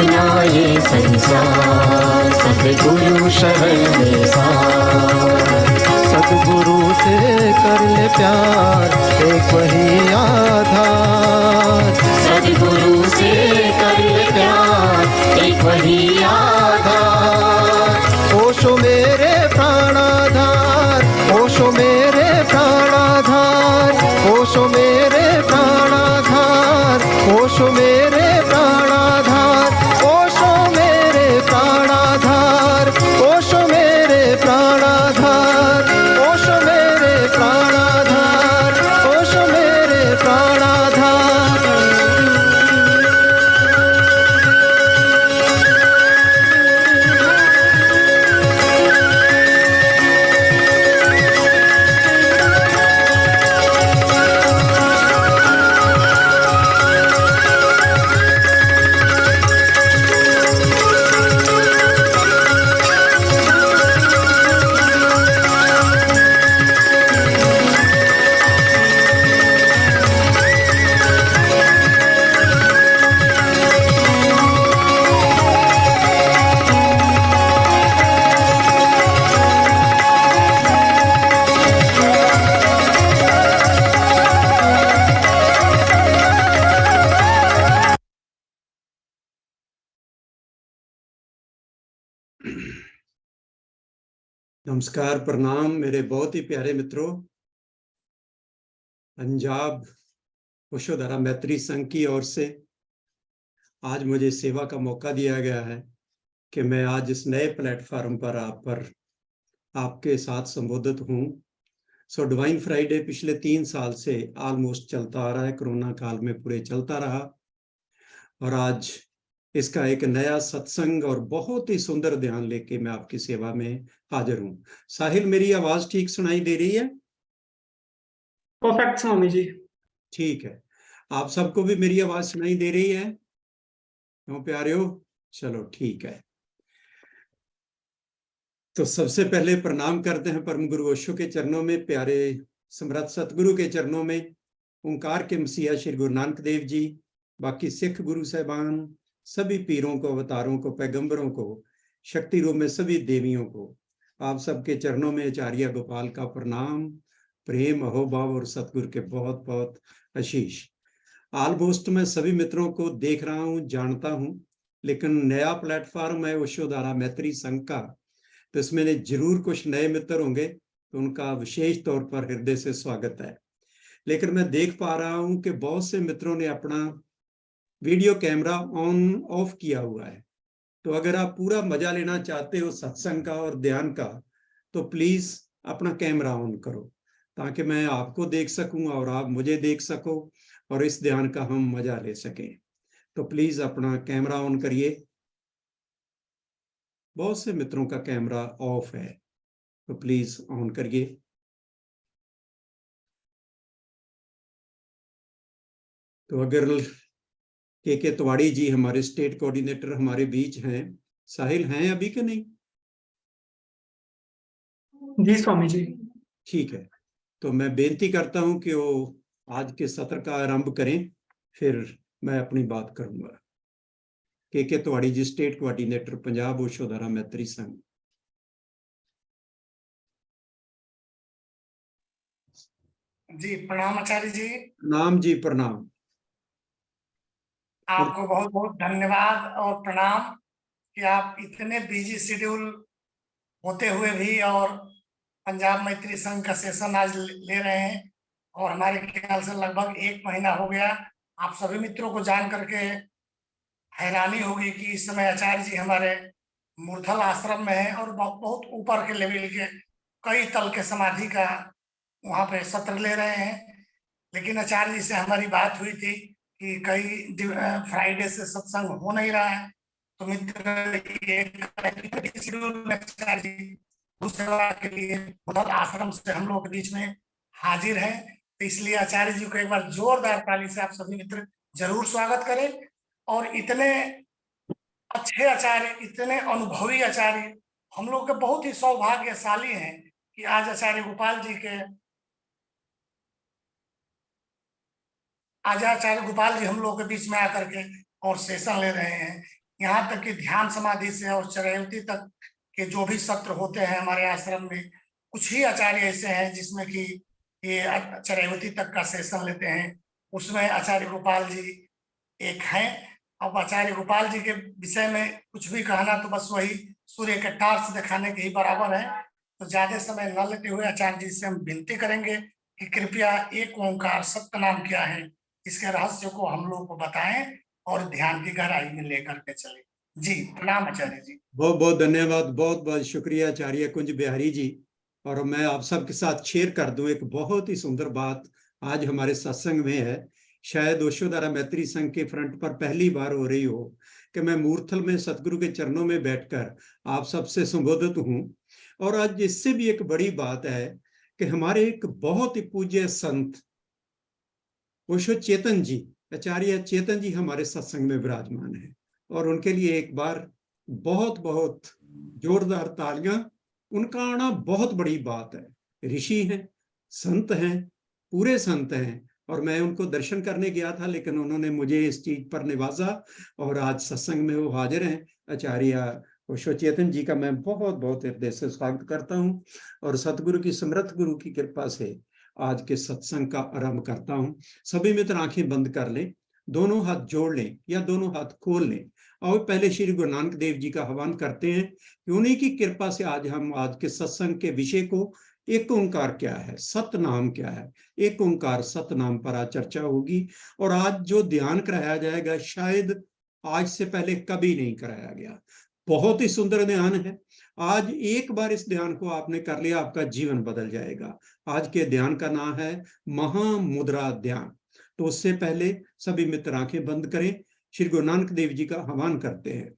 अपना ये संसार, सद्गुरु शरण में सार। सद्गुरु से कर ले प्यार, एक वही आधार। सद्गुरु से कर ले प्यार, एक वही आधार। ओशो मेरे प्राणाधार, ओशो मेरे प्राणाधार, ओशो मेरे प्राणाधार, ओशो मेरे प्राणाधार, ओशो मेरे प्राणाधार, ओशो मेरे प्राणाधार, ओशो मेरे प्राणाधार, ओशो मेरे प्राणाधार। नमस्कार, प्रणाम मेरे बहुत ही प्यारे मित्रों। पंजाब ओशोधारा मैत्री संघ की ओर से आज मुझे सेवा का मौका दिया गया है कि मैं आज इस नए प्लेटफॉर्म पर आपके साथ संबोधित हूँ। सो डिवाइन फ्राइडे पिछले 3 साल से ऑलमोस्ट चलता आ रहा है, कोरोना काल में पूरे चलता रहा, और आज इसका एक नया सत्संग और बहुत ही सुंदर ध्यान लेके मैं आपकी सेवा में हाजिर हूँ। साहिल, मेरी आवाज ठीक सुनाई दे रही है? परफेक्ट स्वामी जी। ठीक है, आप सबको भी मेरी आवाज सुनाई दे रही है? क्यों प्यारे हो? चलो ठीक है। तो सबसे पहले प्रणाम करते हैं परम गुरु ओशो के चरणों में, प्यारे समर्थ सतगुरु के चरणों में, ओंकार के मसीहा श्री गुरु नानक देव जी, बाकी सिख गुरु साहबान, सभी पीरों को, अवतारों को, पैगंबरों को, शक्ति रूप में सभी देवियों को, आप सबके चरणों में आचार्य गोपाल का प्रणाम, प्रेम, अहोभाव और सतगुरु के बहुत बहुत आशीष। ऑलमोस्ट मैं सभी मित्रों को देख रहा हूँ, जानता हूँ, लेकिन नया प्लेटफॉर्म है ओशोधारा मैत्री संघ का, तो इसमें जरूर कुछ नए मित्र होंगे, तो उनका विशेष तौर पर हृदय से स्वागत है। लेकिन मैं देख पा रहा हूं कि बहुत से मित्रों ने अपना वीडियो कैमरा ऑन ऑफ किया हुआ है, तो अगर आप पूरा मजा लेना चाहते हो सत्संग का और ध्यान का, तो प्लीज अपना कैमरा ऑन करो, ताकि मैं आपको देख सकूं और आप मुझे देख सको और इस ध्यान का हम मजा ले सकें। तो प्लीज अपना कैमरा ऑन करिए। बहुत से मित्रों का कैमरा ऑफ है, तो प्लीज ऑन करिए। तो अगर के तिवाड़ी जी हमारे स्टेट कोऑर्डिनेटर हमारे बीच हैं, साहिल हैं अभी के नहीं? जी स्वामी जी। ठीक है, तो मैं बेनती करता हूं कि वो आज के सत्र का आरंभ करें, फिर मैं अपनी बात करूंगा। के तिवाड़ी जी, स्टेट कोऑर्डिनेटर पंजाब ओशोधारा मैत्री संघ। जी प्रणाम आचार्य जी। प्रणाम जी, प्रणाम। आपको बहुत बहुत धन्यवाद और प्रणाम कि आप इतने बिजी शेड्यूल होते हुए भी और पंजाब मैत्री संघ का सेशन आज ले रहे हैं, और हमारे ख्याल से लगभग 1 महीना हो गया। आप सभी मित्रों को जान करके हैरानी होगी कि इस समय आचार्य जी हमारे मूर्धल आश्रम में है और बहुत ऊपर के लेवल के कई तल के समाधि का वहां पे सत्र ले रहे हैं। लेकिन आचार्य जी से हमारी बात हुई थी कि कई फ्राइडे से सत्संग हो नहीं रहा है, तो मित्र आचार्य जी उस सेवा के लिए मूर्धल आश्रम से हम लोग के बीच में हाजिर है, तो इसलिए आचार्य जी को एक बार जोरदार ताली से आप सभी मित्र जरूर स्वागत करें। और इतने अच्छे आचार्य, इतने अनुभवी आचार्य, हम लोग के बहुत ही सौभाग्यशाली हैं कि आज आचार्य गोपाल जी हम लोग के बीच में आकर के और सेशन ले रहे हैं। यहाँ तक कि ध्यान समाधि से और चरैवती तक के जो भी सत्र होते हैं हमारे आश्रम में, कुछ ही आचार्य ऐसे हैं जिसमें कि ये चरैवती तक का सेशन लेते हैं। उसमें आचार्य गोपाल जी एक हैं। अब आचार्य गोपाल जी के विषय में कुछ भी कहना तो बस वही सूर्य के टार्च दिखाने के ही बराबर है। तो ज्यादा समय न लेते हुए आचार्य जी से हम विनती करेंगे कि कृपया एक ओंकार सत्य नाम क्या है, इसके रहस्य को हम लोग को बताएं और ध्यान की गहराई में लेकर के चले। जी प्रणाम आचार्य जी। बहुत बहुत धन्यवाद, बहुत बहुत शुक्रिया आचार्य कुंज बिहारी जी। और मैं आप सबके साथ शेयर कर दूं एक बहुत ही सुंदर बात आज हमारे सत्संग में है। शायद ओशोधारा मैत्री संघ के फ्रंट पर पहली बार हो रही हो कि मैं मूर्थल में सतगुरु के चरणों में बैठकर आप सबसे संबोधित हूं। और आज इससे भी एक बड़ी बात है कि हमारे एक बहुत ही पूज्य संत ओशो चेतन जी, आचार्य चेतन जी हमारे सत्संग में विराजमान है। और उनके लिए एक बार बहुत बहुत जोरदार तालियां। उनका आना बहुत बड़ी बात है। ऋषि हैं, संत हैं, पूरे संत हैं। और मैं उनको दर्शन करने गया था, लेकिन उन्होंने मुझे इस चीज पर निवाजा और आज सत्संग में वो हाजिर हैं। आचार्य ओशो चेतन जी का मैं बहुत बहुत हृदय से स्वागत करता हूं और सतगुरु की समर्थ गुरु की कृपा से आज के सत्संग का आरंभ करता हूं। सभी मित्र आंखें बंद कर लें, दोनों हाथ जोड़ लें या दोनों हाथ खोल लें और पहले श्री गुरु नानक देव जी का आह्वान करते हैं कि उन्हीं की कृपा से आज हम आज के सत्संग के विषय को एक ओंकार क्या है, सतनाम क्या है, एक ओंकार सतनाम पर आज चर्चा होगी। और आज जो ध्यान कराया जाएगा शायद आज से पहले कभी नहीं कराया गया। बहुत ही सुंदर ध्यान है। आज एक बार इस ध्यान को आपने कर लिया, आपका जीवन बदल जाएगा। आज के ध्यान का नाम है महामुद्रा ध्यान। तो उससे पहले सभी मित्र आंखें बंद करें, श्री गुरु नानक देव जी का आह्वान करते हैं।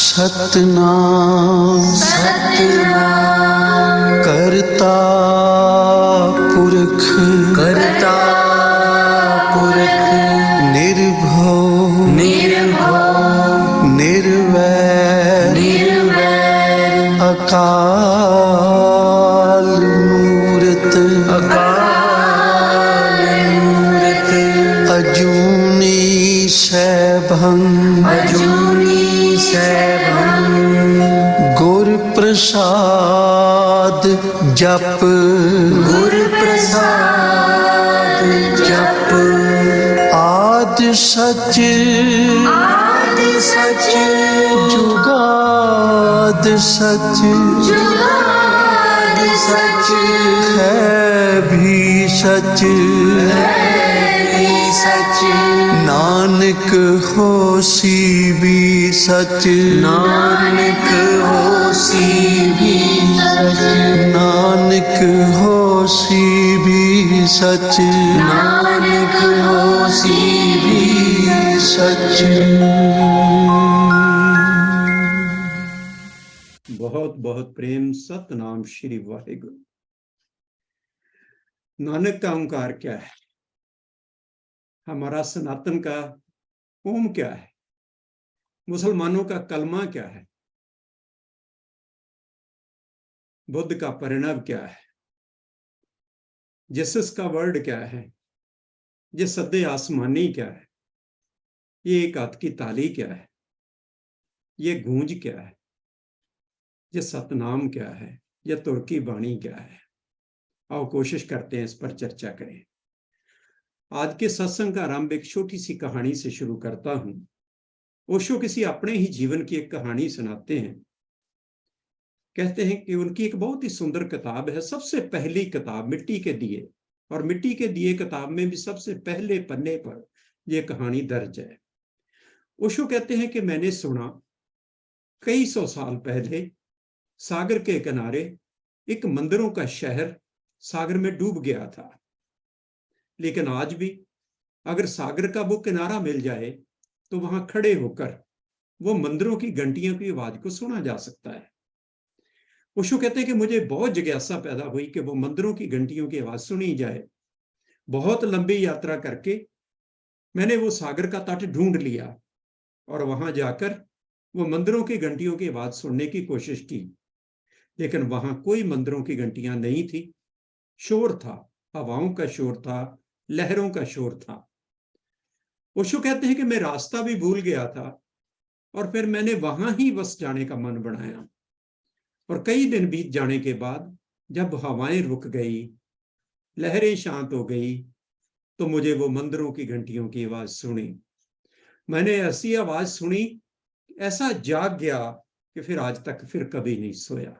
सतनाम सतनाम करता पुरख निर्भव निर्वैर अकाल मूरत अजूनी सैभं गुर प्रसाद जप आद सच जुगाद सच है भी सच नानक होसी भी सच नानक होसी भी सच बहुत बहुत प्रेम। सतनाम श्री वाहिगुरु। नानक का ओंकार क्या है? हमारा सनातन का ओम क्या है? मुसलमानों का कलमा क्या है? बुद्ध का परिणव क्या है? जीसस का वर्ड क्या है? ये सद्दे आसमानी क्या है? ये एक हाथ की ताली क्या है? ये गूंज क्या है? ये सतनाम क्या है? ये तुर की बाणी क्या है? आओ कोशिश करते हैं इस पर चर्चा करें। आज के सत्संग का आरंभ एक छोटी सी कहानी से शुरू करता हूं। ओशो किसी अपने ही जीवन की एक कहानी सुनाते हैं। कहते हैं कि उनकी एक बहुत ही सुंदर किताब है, सबसे पहली किताब मिट्टी के दिए, और मिट्टी के दिए किताब में भी सबसे पहले पन्ने पर यह कहानी दर्ज है। ओशो कहते हैं कि मैंने सुना कई सौ साल पहले सागर के किनारे एक मंदिरों का शहर सागर में डूब गया था, लेकिन आज भी अगर सागर का वो किनारा मिल जाए तो वहां खड़े होकर वो मंदिरों की घंटियों की आवाज को सुना जा सकता है। ओशो कहते हैं कि मुझे बहुत जिज्ञासा पैदा हुई कि वो मंदिरों की घंटियों की आवाज सुनी जाए। बहुत लंबी यात्रा करके मैंने वो सागर का तट ढूंढ लिया और वहां जाकर वो मंदिरों की घंटियों की आवाज सुनने की कोशिश की, लेकिन वहां कोई मंदिरों की घंटियां नहीं थी। शोर था, हवाओं का शोर था, लहरों का शोर था। ओशो कहते हैं कि मैं रास्ता भी भूल गया था और फिर मैंने वहां ही बस जाने का मन बनाया। और कई दिन बीत जाने के बाद जब हवाएं रुक गई, लहरें शांत हो गई, तो मुझे वो मंदिरों की घंटियों की आवाज सुनी। मैंने ऐसी आवाज सुनी, ऐसा जाग गया कि फिर आज तक फिर कभी नहीं सोया।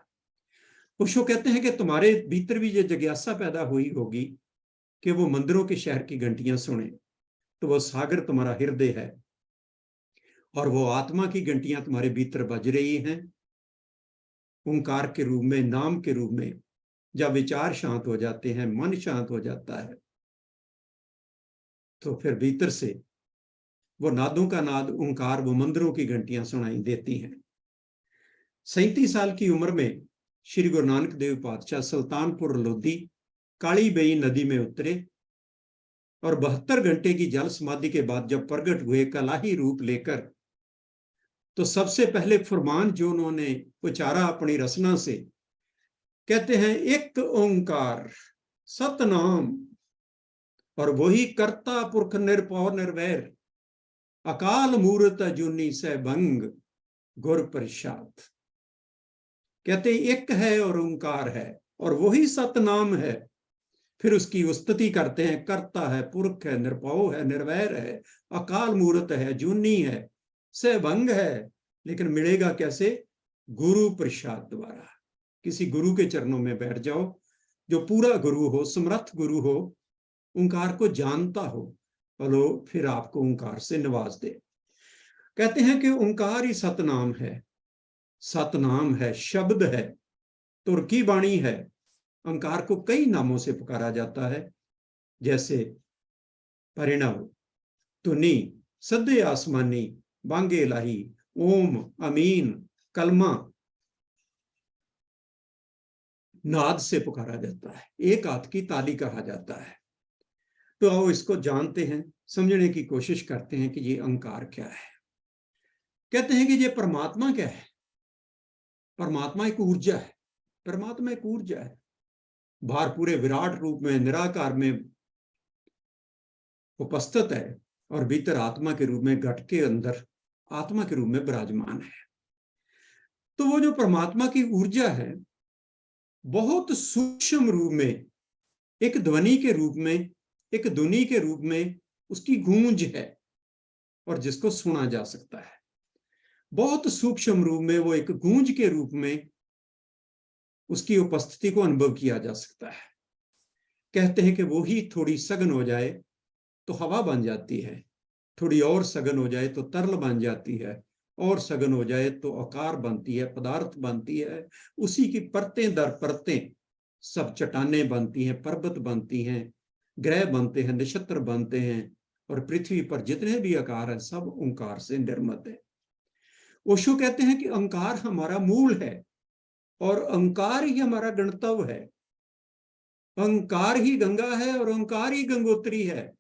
ओशो कहते हैं कि तुम्हारे भीतर भी ये जिज्ञासा पैदा हुई होगी कि वो मंदिरों के शहर की घंटियां सुने, तो वो सागर तुम्हारा हृदय है और वो आत्मा की घंटियां तुम्हारे भीतर बज रही हैं, ओंकार के रूप में, नाम के रूप में। जब विचार शांत हो जाते हैं, मन शांत हो जाता है, तो फिर भीतर से वो नादों का नाद ओंकार, वो मंदिरों की घंटियां सुनाई देती हैं। 37 साल की उम्र में श्री गुरु नानक देव पातशाह सुल्तानपुर लोधी काली बेई नदी में उतरे और 72 घंटे की जल समाधि के बाद जब प्रकट हुए कलाही रूप लेकर, तो सबसे पहले फरमान जो उन्होंने उचारा अपनी रचना से, कहते हैं एक ओंकार सतनाम, और वही कर्ता पुरख निरपौ निर्वैर, अकाल मूर्त अजूनी सै भंग गुर प्रसाद। कहते एक है और ओंकार है और वही सतनाम है। फिर उसकी स्तुति करते हैं, कर्ता है, पुरख है, निरपौ है, निर्वैर है, अकाल मूर्त है, जूनी है, सै भंग है। लेकिन मिलेगा कैसे? गुरु प्रसाद द्वारा। किसी गुरु के चरणों में बैठ जाओ, जो पूरा गुरु हो, समर्थ गुरु हो, ओंकार को जानता हो, बोलो, फिर आपको ओंकार से नवाज दे। कहते हैं कि ओंकार ही सतनाम है। सतनाम है, शब्द है, तुर्की बाणी है। ओंकार को कई नामों से पुकारा जाता है, जैसे परिणव, तुनी, सद्दे आसमानी, बांगे इलाही, ओम, अमीन, कलमा, नाद से पुकारा जाता है, एक हाथ की ताली कहा जाता है। तो आओ इसको जानते हैं, समझने की कोशिश करते हैं कि ये ओंकार क्या है। कहते हैं कि ये परमात्मा क्या है? परमात्मा एक ऊर्जा है। परमात्मा एक ऊर्जा है, बाहर पूरे विराट रूप में, निराकार में उपस्थित है और भीतर आत्मा के रूप में, घट के अंदर आत्मा के रूप में विराजमान है। तो वो जो परमात्मा की ऊर्जा है, बहुत सूक्ष्म रूप में, एक ध्वनि के रूप में, एक धुनी के रूप में उसकी गूंज है और जिसको सुना जा सकता है। बहुत सूक्ष्म रूप में वो एक गूंज के रूप में उसकी उपस्थिति को अनुभव किया जा सकता है। कहते हैं कि वो ही थोड़ी सघन हो जाए तो हवा बन जाती है, थोड़ी और सघन हो जाए तो तरल बन जाती है, और सघन हो जाए तो आकार बनती है, पदार्थ बनती है। उसी की परतें दर परतें सब चट्टानें बनती हैं, पर्वत बनती हैं, ग्रह बनते हैं, नक्षत्र बनते हैं, और पृथ्वी पर जितने भी आकार हैं सब ओंकार से निर्मित है। ओशो कहते हैं कि ओंकार हमारा मूल है और ओंकार ही हमारा गणतव्य है। ओंकार ही गंगा है और ओंकार ही गंगोत्री है।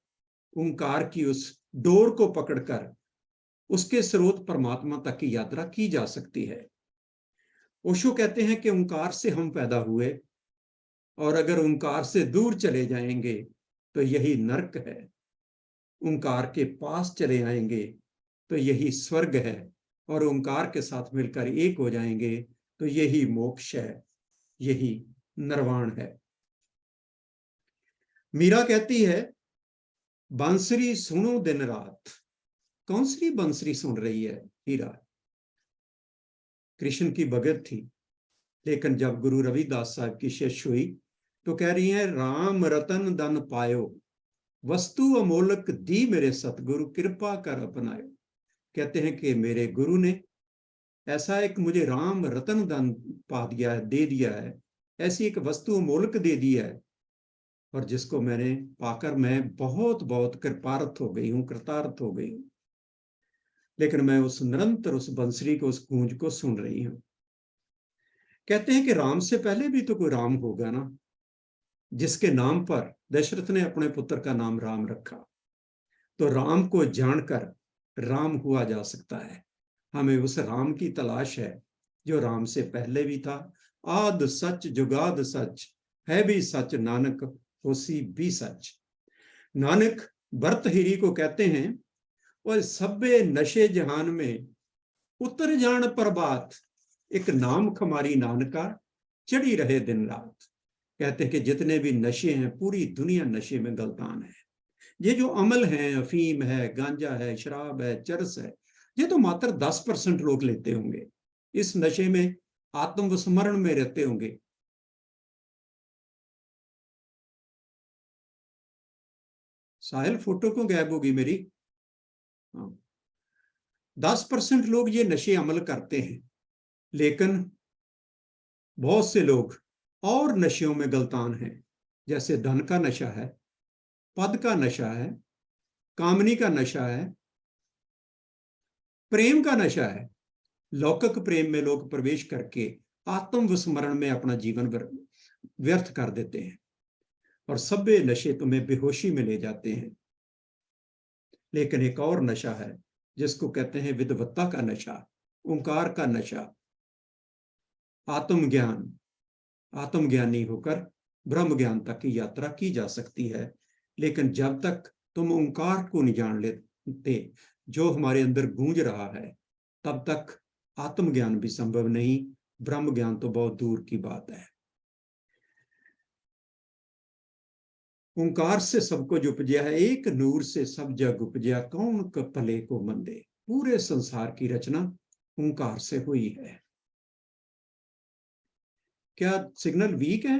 ओंकार की उस डोर को पकड़कर उसके स्रोत परमात्मा तक की यात्रा की जा सकती है। ओशो कहते हैं कि ओंकार से हम पैदा हुए और अगर ओंकार से दूर चले जाएंगे तो यही नरक है, ओंकार के पास चले आएंगे तो यही स्वर्ग है, और ओंकार के साथ मिलकर एक हो जाएंगे तो यही मोक्ष है, यही निर्वाण है। मीरा कहती है, बांसुरी सुनो दिन रात। कौन सी बांसुरी सुन रही है हीरा? कृष्ण की भगत थी, लेकिन जब गुरु रविदास साहब की शिष्य हुई तो कह रही है, राम रतन धन पायो, वस्तु अमोलक दी मेरे सतगुरु, कृपा कर अपनायो। कहते हैं कि मेरे गुरु ने ऐसा एक मुझे राम रतन धन पा दिया है, दे दिया है, ऐसी एक वस्तु अमोलक दे दी है, और जिसको मैंने पाकर मैं बहुत बहुत कृपार्थ हो गई हूं, कृतार्थ हो गई हूं। लेकिन मैं उस निरंतर उस बंसरी को, उस गूंज को सुन रही हूं। कहते हैं कि राम से पहले भी तो कोई राम होगा ना, जिसके नाम पर दशरथ ने अपने पुत्र का नाम राम रखा। तो राम को जानकर राम हुआ जा सकता है। हमें उस राम की तलाश है जो राम से पहले भी था। आद सच जुगाद सच, है भी सच नानक होसी भी सच। नानक भरतहिरी को कहते हैं, और सभे नशे जहान में उतर जान प्रभात, एक नाम खमारी नानका चढ़ी रहे दिन रात। कहते हैं कि जितने भी नशे हैं, पूरी दुनिया नशे में गलतान है। ये जो अमल है, अफीम है, गांजा है, शराब है, चरस है, ये तो मात्र 10% लोग लेते होंगे। इस नशे में आत्मविस्मरण में रहते होंगे। साहिल फोटो क्यों गायब होगी मेरी? 10% लोग ये नशे अमल करते हैं, लेकिन बहुत से लोग और नशेों में गलतान हैं। जैसे धन का नशा है, पद का नशा है, कामनी का नशा है, प्रेम का नशा है। लौकिक प्रेम में लोग प्रवेश करके आत्मविस्मरण में अपना जीवन व्यर्थ कर देते हैं, और सभे नशे तुम्हें बेहोशी में ले जाते हैं। लेकिन एक और नशा है जिसको कहते हैं विद्वत्ता का नशा, ओंकार का नशा, आत्मज्ञान। आत्मज्ञानी होकर ब्रह्म ज्ञान तक की यात्रा की जा सकती है, लेकिन जब तक तुम ओंकार को नहीं जान लेते जो हमारे अंदर गूंज रहा है, तब तक आत्मज्ञान भी संभव नहीं। ब्रह्म ज्ञान तो बहुत दूर की बात है। ओंकार से सब कुछ उपजया है, एक नूर से सब जग उपजया, कौन भले को मंदे। पूरे संसार की रचना ओंकार से हुई है। क्या सिग्नल वीक है?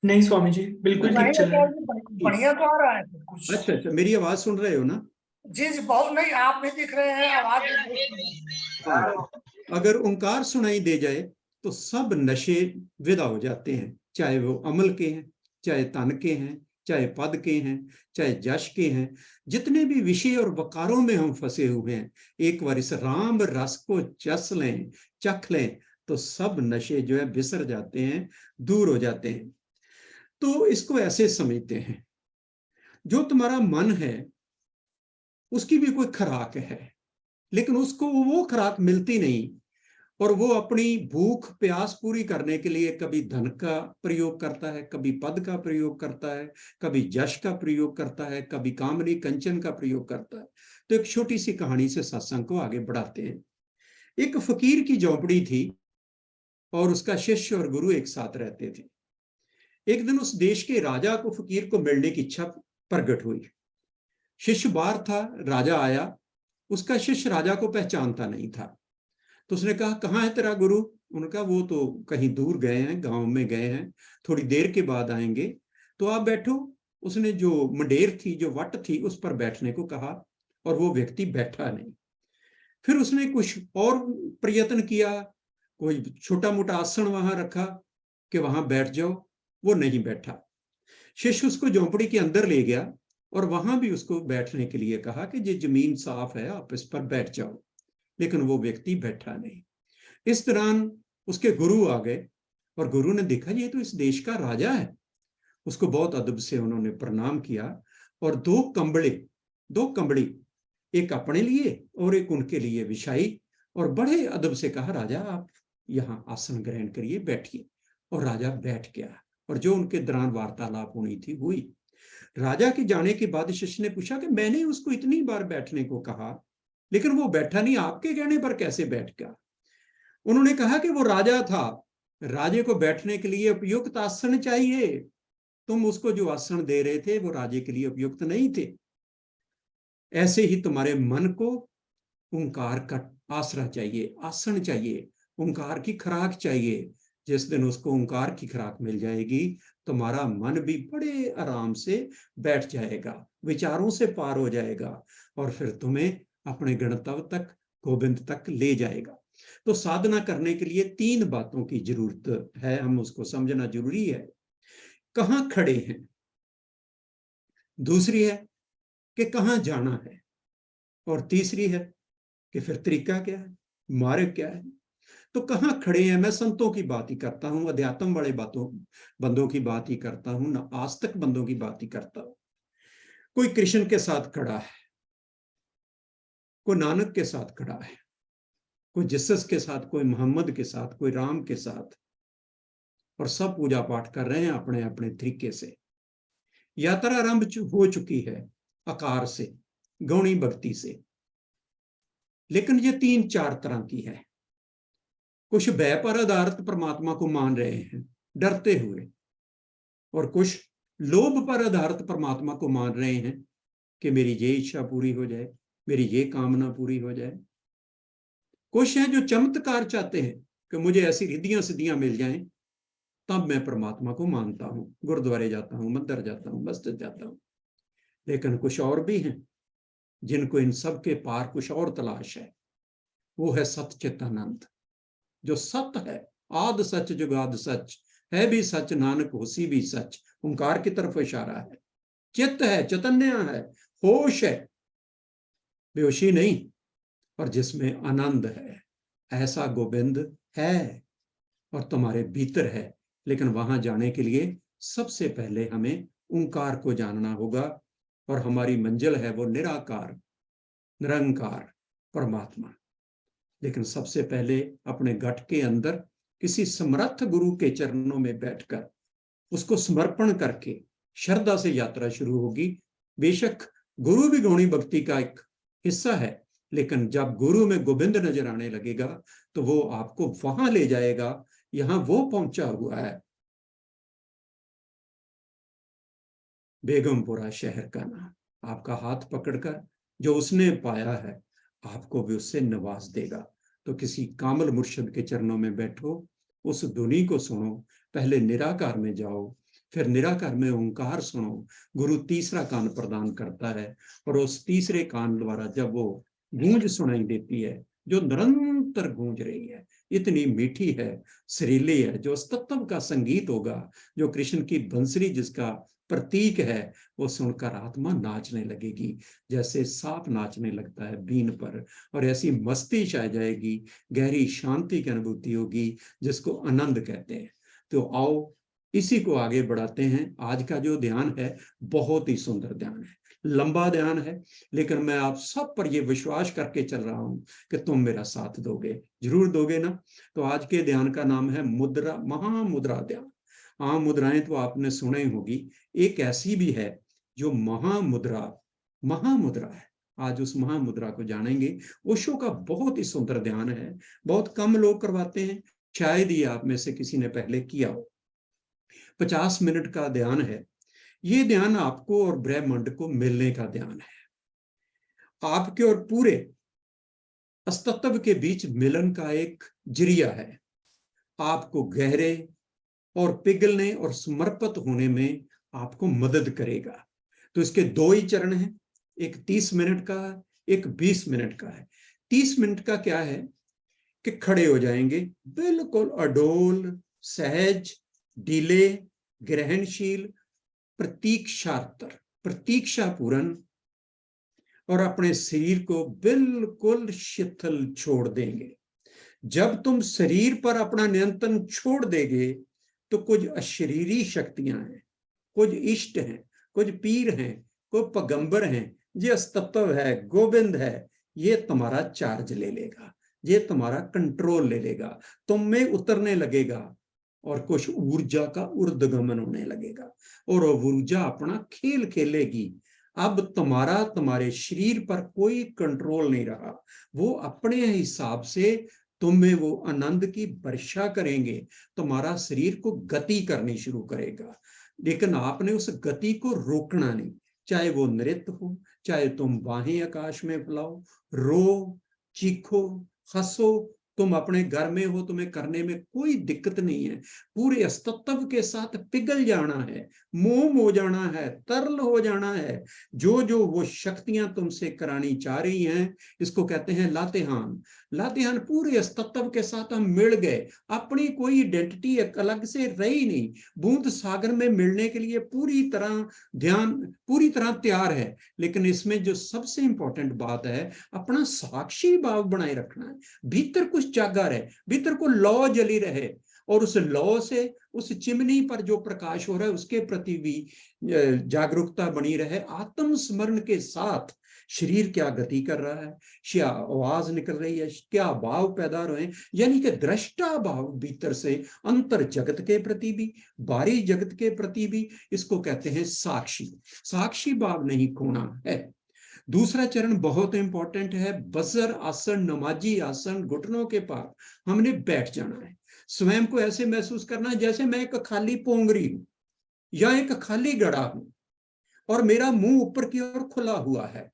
नहीं स्वामी जी, बिल्कुल ठीक चल रहा है। बढ़िया तो आ रहा है कुछ। अच्छा अच्छा, मेरी आवाज सुन रहे हो ना? जी जी, बहुत नहीं, आप भी दिख रहे हैं, आवाज भी बहुत सुन रहे हैं। अगर ओंकार सुनाई दे जाए तो सब नशे विदा हो जाते हैं, चाहे वो अमल के हैं, चाहे तन के हैं, चाहे पद के हैं, चाहे जश के हैं। जितने भी विषय और वकारों में हम फंसे हुए हैं, एक बार इस राम रस को चस लें, चख लें, तो सब नशे जो है बिसर जाते हैं, दूर हो जाते हैं। तो इसको ऐसे समझते हैं, जो तुम्हारा मन है उसकी भी कोई खुराक है, लेकिन उसको वो खुराक मिलती नहीं, और वो अपनी भूख प्यास पूरी करने के लिए कभी धन का प्रयोग करता है, कभी पद का प्रयोग करता है, कभी यश का प्रयोग करता है, कभी कामनी कंचन का प्रयोग करता है। तो एक छोटी सी कहानी से सत्संग को आगे बढ़ाते हैं। एक फकीर की झोंपड़ी थी और उसका शिष्य और गुरु एक साथ रहते थे। एक दिन उस देश के राजा को फकीर को मिलने की इच्छा प्रकट हुई। शिष्य बाहर था, राजा आया, उसका शिष्य राजा को पहचानता नहीं था। तो उसने कहा, कहाँ है तेरा गुरु? उन्होंने कहा, वो तो कहीं दूर गए हैं, गांव में गए हैं, थोड़ी देर के बाद आएंगे, तो आप बैठो। उसने जो मंडेर थी, जो वट थी, उस पर बैठने को कहा, और वो व्यक्ति बैठा नहीं। फिर उसने कुछ और प्रयत्न किया, कोई छोटा मोटा आसन वहां रखा कि वहां बैठ जाओ, वो नहीं बैठा। शिष्य उसको झोंपड़ी के अंदर ले गया और वहां भी उसको बैठने के लिए कहा कि ये जमीन साफ है, आप इस पर बैठ जाओ, लेकिन वो व्यक्ति बैठा नहीं। इस दौरान उसके गुरु आ गए, और गुरु ने देखा ये तो इस देश का राजा है। उसको बहुत अदब से उन्होंने प्रणाम किया, और दो कंबड़ी, एक अपने लिए और एक उनके लिए बिछाई, और बड़े अदब से कहा, राजा आप यहाँ आसन ग्रहण करिए, बैठिए। और राजा बैठ गया, और जो उनके दौरान वार्तालाप होनी थी हुई। राजा के जाने के बाद शिष्य ने पूछा कि मैंने उसको इतनी बार बैठने को कहा, लेकिन वो बैठा नहीं, आपके कहने पर कैसे बैठ गया? उन्होंने कहा कि वो राजा था, राजे को बैठने के लिए उपयुक्त आसन चाहिए, तुम उसको जो आसन दे रहे थे वो राजे के लिए उपयुक्त नहीं थे। ऐसे ही तुम्हारे मन को ओंकार का आसरा चाहिए, आसन चाहिए, ओंकार की खुराक चाहिए। जिस दिन उसको ओंकार की खुराक मिल जाएगी, तुम्हारा मन भी बड़े आराम से बैठ जाएगा, विचारों से पार हो जाएगा, और फिर तुम्हें अपने गणतव्य तक, गोविंद तक ले जाएगा। तो साधना करने के लिए 3 बातों की जरूरत है, हम उसको समझना जरूरी है। कहाँ खड़े हैं, दूसरी है कि कहाँ जाना है, और तीसरी है कि फिर तरीका क्या है, मार्ग क्या है। तो कहाँ खड़े हैं, मैं संतों की बात ही करता हूँ, अध्यात्म वाले बंदों की बात ही करता हूँ, ना आस्तिक बंदों की बात ही करता हूँ। कोई कृष्ण के साथ खड़ा है, कोई नानक के साथ खड़ा है, कोई जिसस के साथ, कोई मोहम्मद के साथ, कोई राम के साथ, और सब पूजा पाठ कर रहे हैं अपने अपने तरीके से। यात्रा आरंभ हो चुकी है आकार से, गौणी भक्ति से, लेकिन ये 3-4 तरह की है। कुछ भय पर आधारित परमात्मा को मान रहे हैं डरते हुए, और कुछ लोभ पर आधारित परमात्मा को मान रहे हैं कि मेरी ये इच्छा पूरी हो जाए, मेरी ये कामना पूरी हो जाए। कुछ हैं जो चमत्कार चाहते हैं कि मुझे ऐसी रिद्धियां सिद्धियां मिल जाएं, तब मैं परमात्मा को मानता हूं, गुरुद्वारे जाता हूं, मंदिर जाता हूं, मस्जिद जाता हूं। लेकिन कुछ और भी हैं जिनको इन सब के पार कुछ और तलाश है। वो है सतचित्तानंद, जो सत है, आद सच जुगाद सच, है भी सच नानक होसी भी सच। ओंकार की तरफ इशारा है। चित्त है, चैतन्य है, होश है, बेहोशी नहीं, और जिसमें आनंद है। ऐसा गोविंद है और तुम्हारे भीतर है। लेकिन वहां जाने के लिए सबसे पहले हमें ओंकार को जानना होगा, और हमारी मंजिल है वो निराकार, निरंकार परमात्मा। लेकिन सबसे पहले अपने घट के अंदर किसी समर्थ गुरु के चरणों में बैठकर उसको समर्पण करके श्रद्धा से यात्रा शुरू होगी। बेशक गुरु भी गौणी भक्ति का एक हिस्सा है, लेकिन जब गुरु में गोविंद नजर आने लगेगा तो वो आपको वहां ले जाएगा, यहां वो पहुंचा हुआ है, बेगमपुरा शहर का नाम। आपका हाथ पकड़कर जो उसने पाया है, आपको भी उससे नवाज देगा। तो किसी कामल मुर्शिद के चरणों में बैठो, उस धुनी को सुनो, पहले निराकार में जाओ, फिर निराकार में ओंकार सुनो। गुरु तीसरा कान प्रदान करता है, और उस तीसरे कान द्वारा जब वो गूंज सुनाई देती है, जो निरंतर गूंज रही है, इतनी मीठी है, सुरीली है, जो तत्व का संगीत होगा, जो कृष्ण की बंसरी जिसका प्रतीक है, वो सुनकर आत्मा नाचने लगेगी, जैसे सांप नाचने लगता है बीन पर, और ऐसी मस्ती छा जाएगी, गहरी शांति की अनुभूति होगी, जिसको आनंद कहते हैं। तो आओ इसी को आगे बढ़ाते हैं। आज का जो ध्यान है बहुत ही सुंदर ध्यान है, लंबा ध्यान है, लेकिन मैं आप सब पर यह विश्वास करके चल रहा हूं कि तुम मेरा साथ दोगे, जरूर दोगे ना। तो आज के ध्यान का नाम है मुद्रा, महामुद्रा ध्यान। आम मुद्राएं तो आपने सुने होगी, एक ऐसी भी है जो महामुद्रा है। आज उस महामुद्रा को जानेंगे। ओशो का बहुत ही सुंदर ध्यान है, बहुत कम लोग करवाते हैं, शायद ही आप में से किसी ने पहले किया हो। 50 मिनट का ध्यान है। ये ध्यान आपको और ब्रह्मांड को मिलने का ध्यान है, आपके और पूरे अस्तित्व के बीच मिलन का एक जरिया है, आपको गहरे और पिघलने और समर्पित होने में आपको मदद करेगा। तो इसके 2 ही चरण हैं, एक 30 मिनट का है, एक 20 मिनट का है। 30 मिनट का क्या है कि खड़े हो जाएंगे, बिल्कुल अडोल, सहज, ढीले, ग्रहणशील, प्रतीक्षापूर्ण, और अपने शरीर को बिल्कुल शिथिल छोड़ देंगे। जब तुम शरीर पर अपना नियंत्रण छोड़ देंगे तो कुछ अशरीरी शक्तियां हैं, कुछ इष्ट हैं, कुछ पीर हैं, कोई पैगंबर हैं, ये अस्तित्व है, गोविंद है, ये तुम्हारा चार्ज ले लेगा, ये तुम्हारा कंट्रोल ले लेगा, तुम में उतरने लगेगा, और कुछ ऊर्जा का ऊर्ध्वगमन होने लगेगा, और ऊर्जा अपना खेल खेलेगी। अब तुम्हारे शरीर पर कोई कंट्रोल नहीं रहा, वो अपने हिसाब से तुम्हें वो आनंद की वर्षा करेंगे, तुम्हारा शरीर को गति करनी शुरू करेगा। लेकिन आपने उस गति को रोकना नहीं, चाहे वो नृत्य हो, चाहे तुम बाहें आकाश में फैलाओ, रो, चीखो, हंसो, तुम अपने घर में हो, तुम्हें करने में कोई दिक्कत नहीं है। पूरे अस्तित्व के साथ पिघल जाना है, मोम हो जाना है, तरल हो जाना है। जो जो वो शक्तियां तुमसे करानी चाह रही हैं, इसको कहते हैं लातेहान। लातेहान, पूरे अस्तित्व के साथ हम मिल गए, अपनी कोई आइडेंटिटी अलग से रही नहीं। बूंद सागर में मिलने के लिए पूरी तरह ध्यान, पूरी तरह तैयार है। लेकिन इसमें जो सबसे इंपॉर्टेंट बात है, अपना साक्षी भाव बनाए रखना है। भीतर कुछ जागा रहे, भीतर को लौ जली रहे, और उस लौ से, उस चिमनी पर जो प्रकाश हो रहा है उसके प्रति भी जागरूकता बनी रहे। आत्म स्मरण के साथ शरीर क्या गति कर रहा है, क्या आवाज निकल रही है, क्या भाव पैदा हो रहे हैं, यानी कि दृष्टा भाव भीतर से, अंतर जगत के प्रति भी, बाहरी जगत के प्रति भी। इसको कहते हैं साक्षी। साक्षी भाव नहीं खोना है। दूसरा चरण बहुत इंपॉर्टेंट है, वज्र आसन, नमाजी आसन। घुटनों के पास हमने बैठ जाना है। स्वयं को ऐसे महसूस करना जैसे मैं एक खाली पोंगरी हूं या एक खाली गड़ा हूं, और मेरा मुंह ऊपर की ओर खुला हुआ है,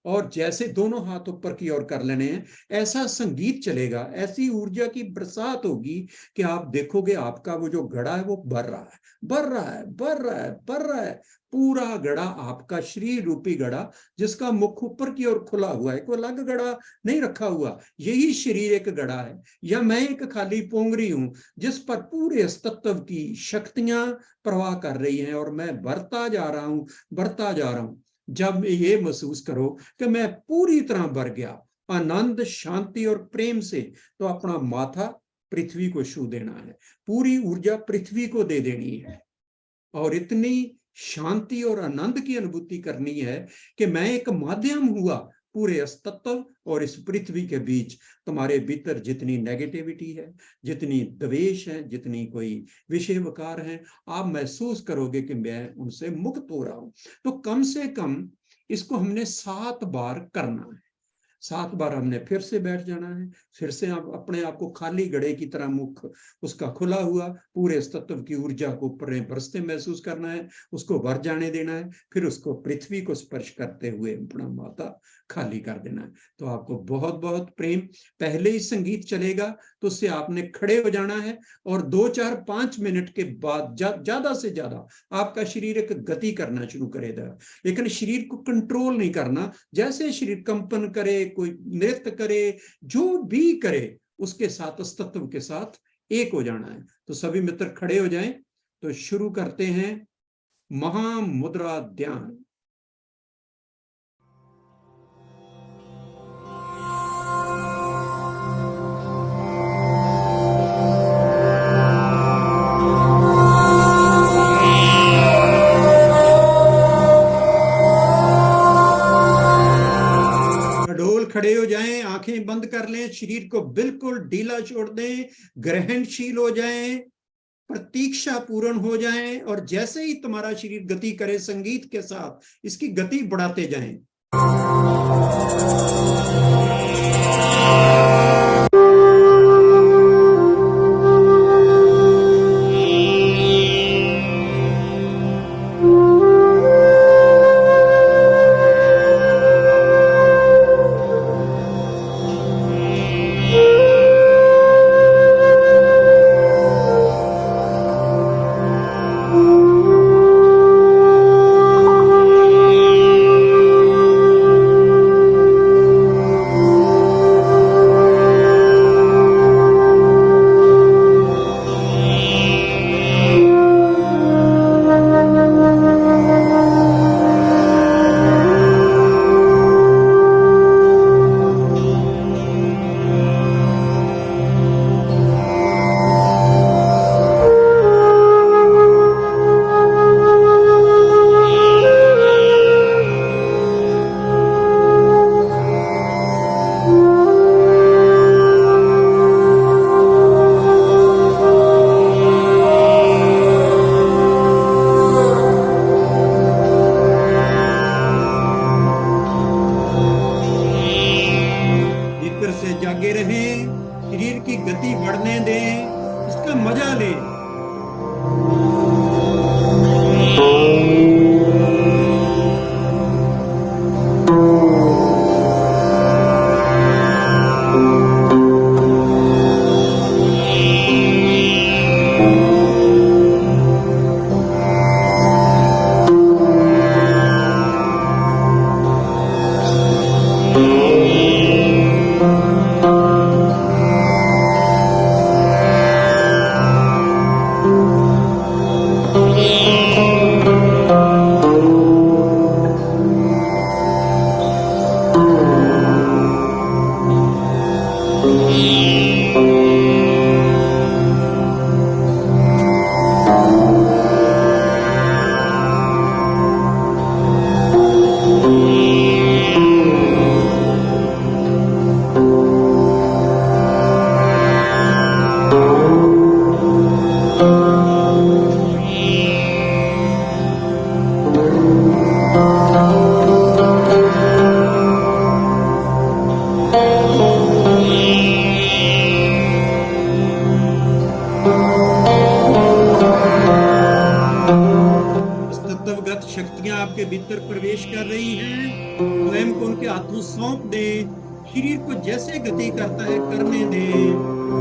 और जैसे दोनों हाथ ऊपर की ओर कर लेने हैं, ऐसा संगीत चलेगा, ऐसी ऊर्जा की बरसात होगी कि आप देखोगे आपका वो जो घड़ा है वो भर रहा है, भर रहा है, भर रहा है, भर रहा है। पूरा घड़ा आपका शरीर रूपी घड़ा, जिसका मुख ऊपर की ओर खुला हुआ है, कोई अलग घड़ा नहीं रखा हुआ, यही शरीर एक घड़ा है, या मैं एक खाली पोंगरी हूं जिस पर पूरे अस्तित्व की शक्तियां प्रवाह कर रही हैं, और मैं बढ़ता जा रहा हूं, बढ़ता जा रहा हूं। जब ये महसूस करो कि मैं पूरी तरह भर गया आनंद, शांति और प्रेम से, तो अपना माथा पृथ्वी को छू देना है, पूरी ऊर्जा पृथ्वी को दे देनी है, और इतनी शांति और आनंद की अनुभूति करनी है कि मैं एक माध्यम हुआ पूरे अस्तित्व और इस पृथ्वी के बीच। तुम्हारे भीतर जितनी नेगेटिविटी है, जितनी द्वेष है, जितनी कोई विषय विकार है, आप महसूस करोगे कि मैं उनसे मुक्त हो रहा हूं। तो कम से कम इसको हमने 7 बार करना है। 7 बार हमने फिर से बैठ जाना है, फिर से आप अपने आप को खाली घड़े की तरह, मुख उसका खुला हुआ, पूरे अस्तित्व की ऊर्जा को ऊपर बरसते महसूस करना है, उसको भर जाने देना है, फिर उसको पृथ्वी को स्पर्श करते हुए अपना माथा खाली कर देना है। तो आपको बहुत बहुत प्रेम। पहले ही संगीत चलेगा तो उससे आपने खड़े हो जाना है, और 2, 4, 5 मिनट के बाद ज्यादा से ज्यादा आपका शरीर एक गति करना शुरू करेगा, लेकिन शरीर को कंट्रोल नहीं करना। जैसे शरीर कंपन करे, कोई नृत्य करे, जो भी करे, उसके साथ, अस्तित्व के साथ एक हो जाना है। तो सभी मित्र खड़े हो जाएं। तो शुरू करते हैं महामुद्रा ध्यान। खड़े हो जाएं, आंखें बंद कर लें, शरीर को बिल्कुल ढीला छोड़ दें, ग्रहणशील हो जाएं, प्रतीक्षा पूर्ण हो जाएं, और जैसे ही तुम्हारा शरीर गति करे संगीत के साथ इसकी गति बढ़ाते जाएं। भीतर प्रवेश कर रही हैं, स्वयं को उनके हाथों सौंप दे, शरीर को जैसे गति करता है करने दे।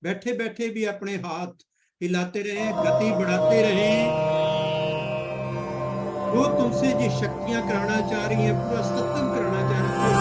बैठे बैठे भी अपने हाथ हिलाते रहे, गति बढ़ाते रहे। जो तुमसे जी शक्तियां कराना चाह रही है, पूरा सत्संग कराना चाह रही है,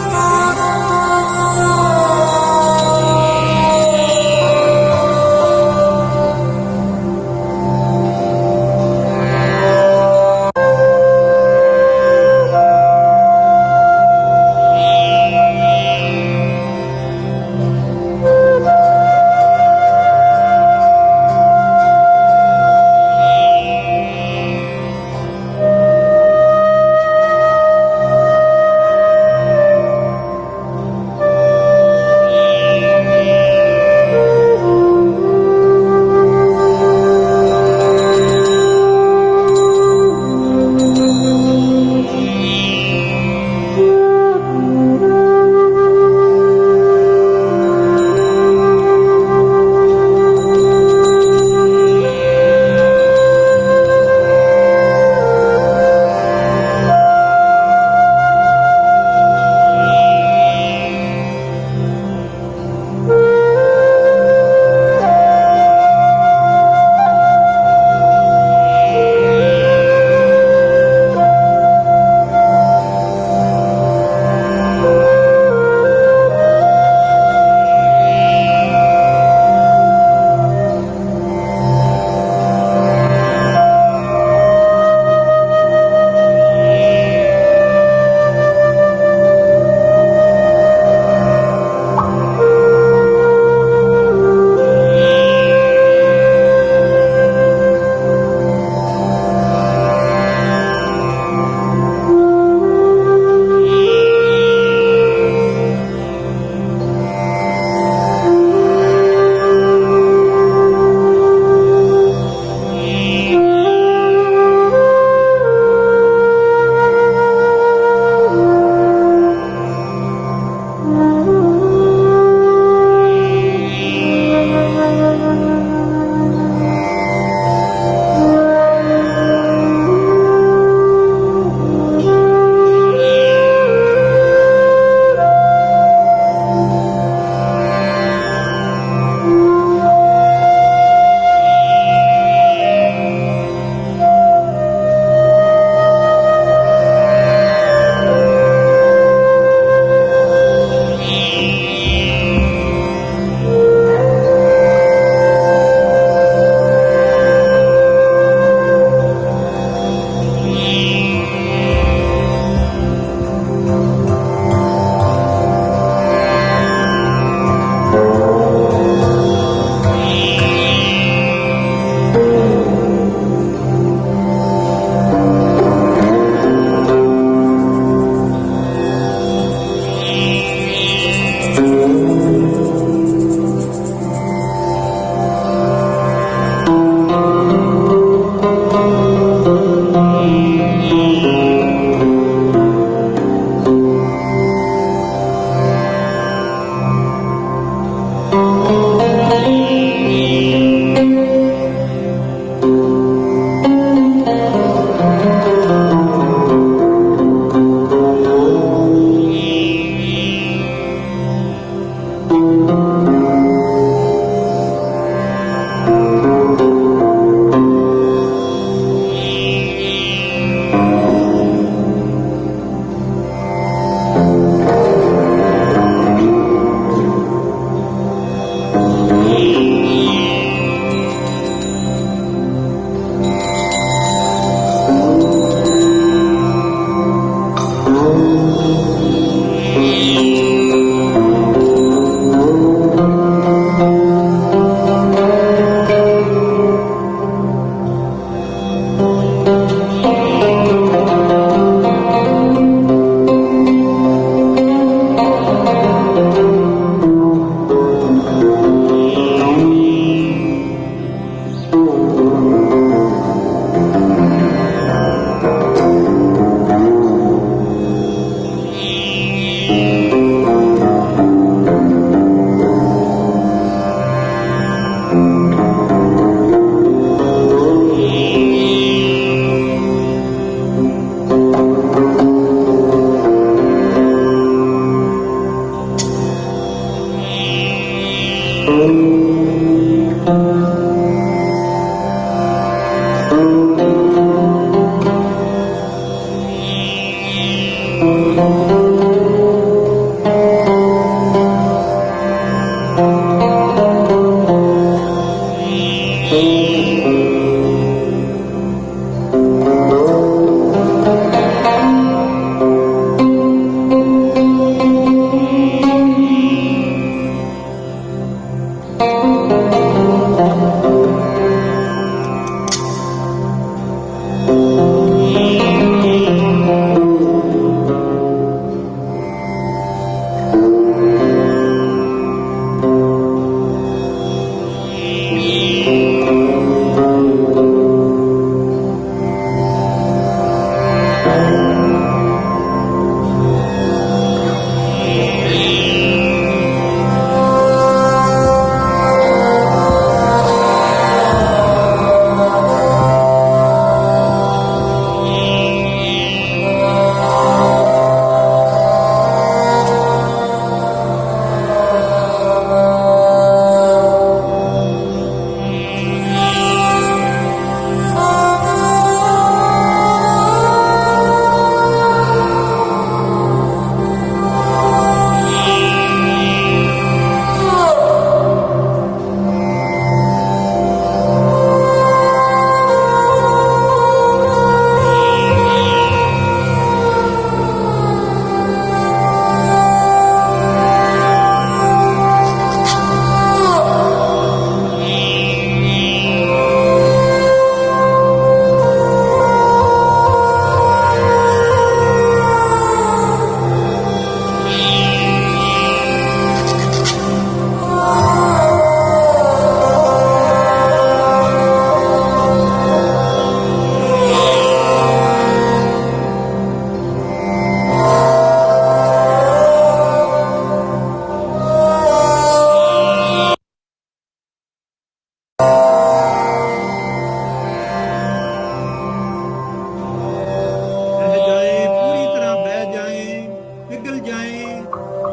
जाएं,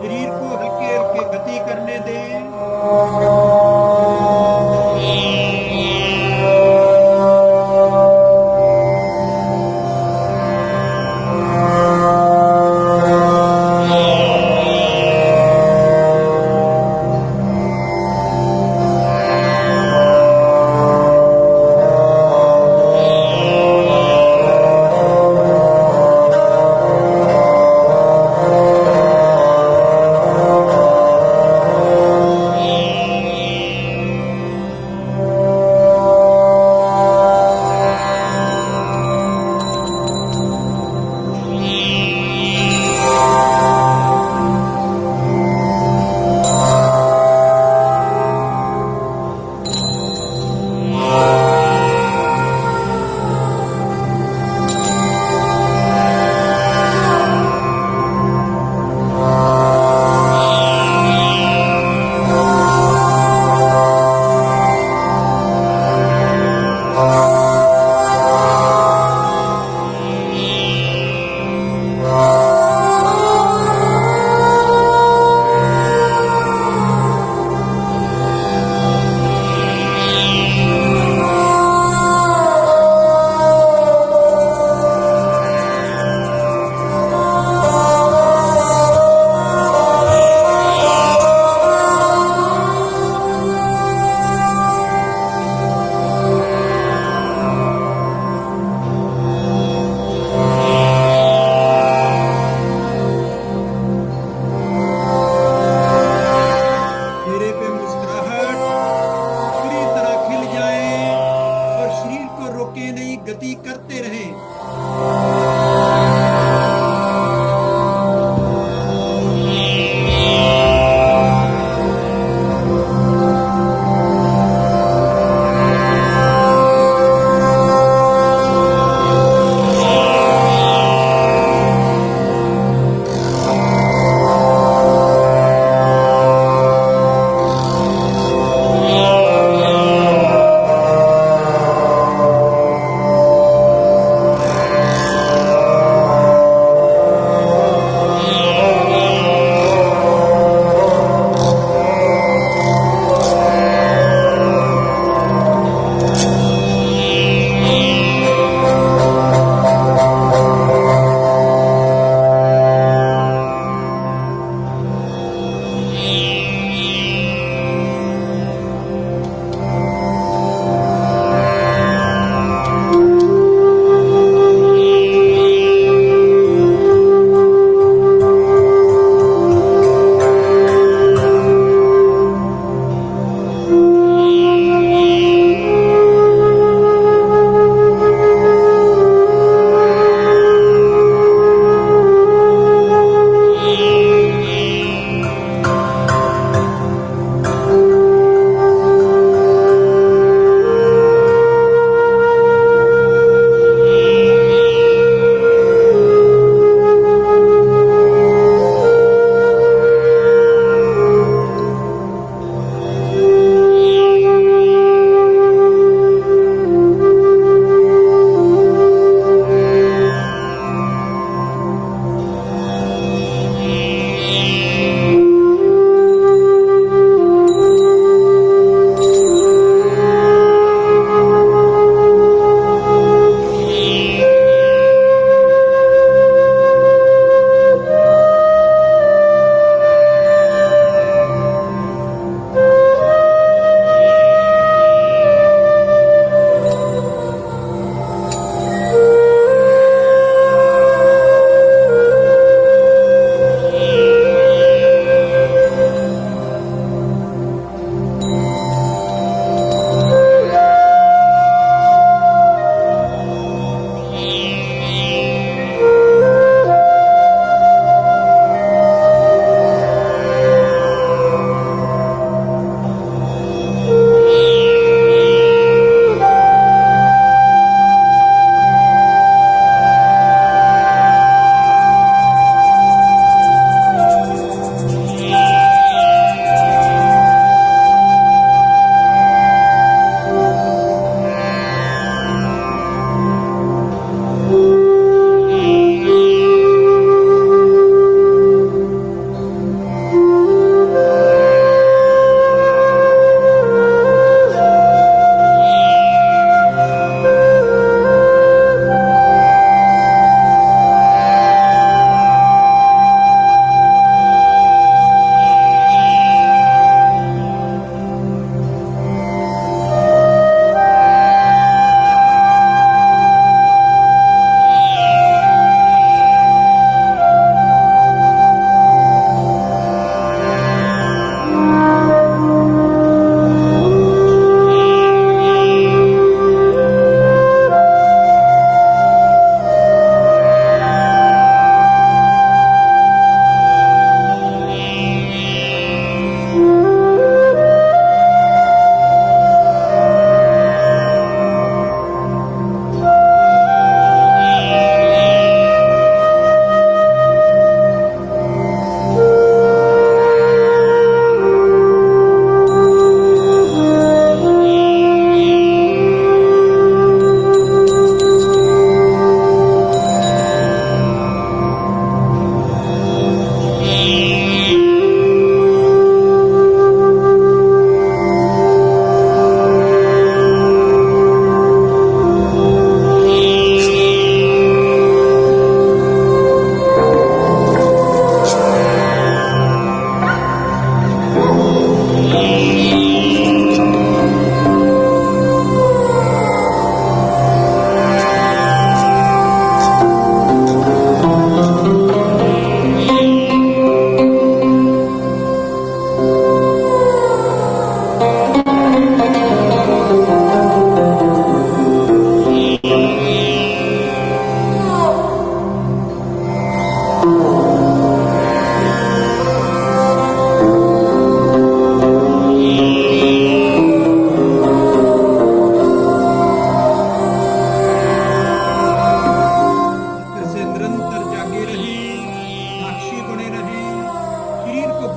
शरीर को हल्के हल्के गति करने दें।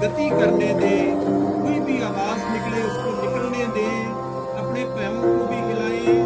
गति करने दे, कोई भी आवाज निकले उसको निकलने दे, अपने पैरों को भी हिलाएं।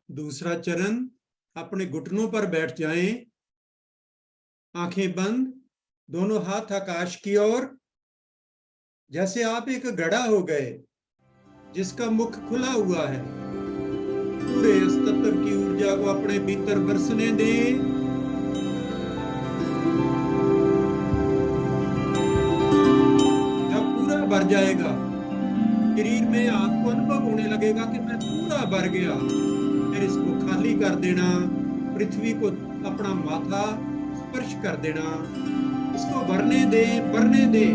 दूसरा चरण, अपने घुटनों पर बैठ जाएं, आंखें बंद, दोनों हाथ आकाश की ओर, जैसे आप एक घड़ा हो गए जिसका मुख खुला हुआ है। पूरे इस तत्व की ऊर्जा को अपने भीतर बरसने दें। जब पूरा भर जाएगा, शरीर में आपको अनुभव होने लगेगा कि मैं पूरा भर गया, फिर इसको खाली कर देना, पृथ्वी को अपना माथा स्पर्श कर देना, इसको भरने दे, भरने दे।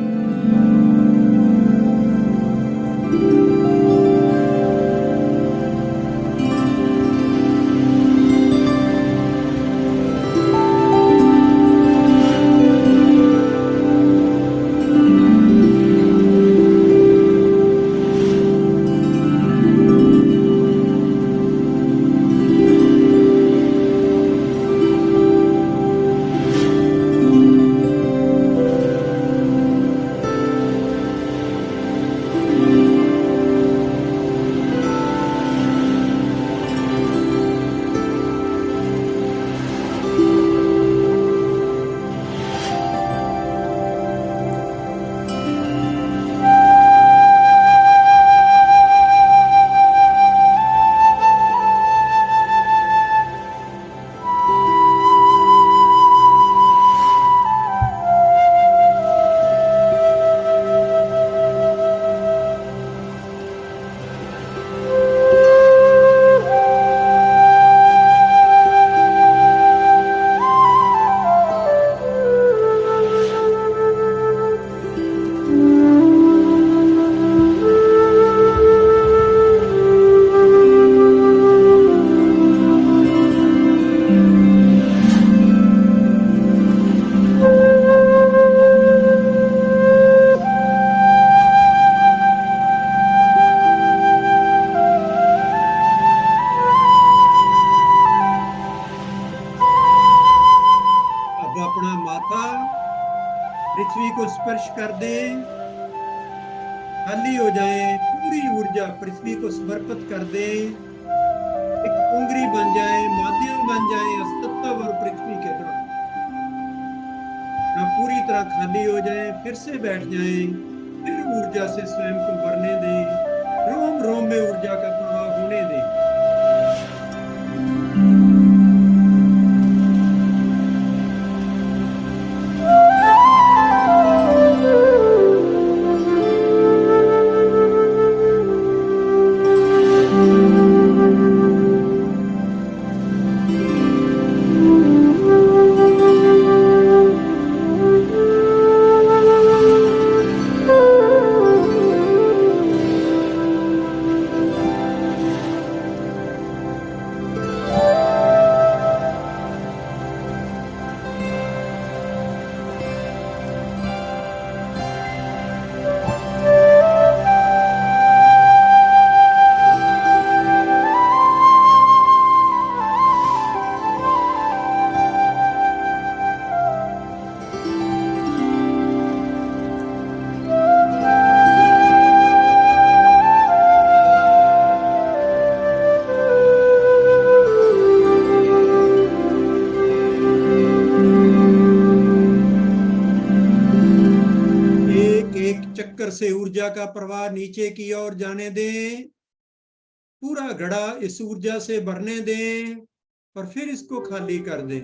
पृथ्वी को स्पर्श कर दे, खाली हो जाए, पूरी ऊर्जा पृथ्वी को समर्पित कर दे, एक उंगली बन जाए, माध्यम बन जाए अस्तित्व और पृथ्वी के द्वारा पूरी तरह खाली हो जाए, फिर से बैठ जाए, फिर ऊर्जा से स्वयं को भरने दे, रोम रोम में ऊर्जा का प्रवाह होने दे। टक्कर से ऊर्जा का प्रवाह नीचे की ओर जाने दें, पूरा घड़ा इस ऊर्जा से भरने दें और फिर इसको खाली कर दें।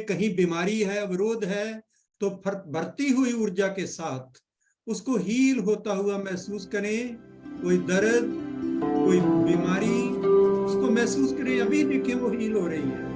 कहीं बीमारी है, अवरोध है, तो बढ़ती हुई ऊर्जा के साथ उसको हील होता हुआ महसूस करें। कोई दर्द, कोई बीमारी, उसको महसूस करें, अभी देखिए वो हील हो रही है।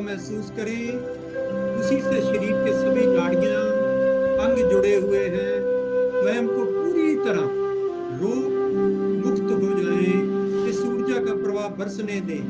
महसूस करें, उसी से शरीर के सभी नाड़ियां, अंग जुड़े हुए हैं, स्वयं को पूरी तरह रोग मुक्त हो जाएं, इस ऊर्जा का प्रवाह बरसने दें।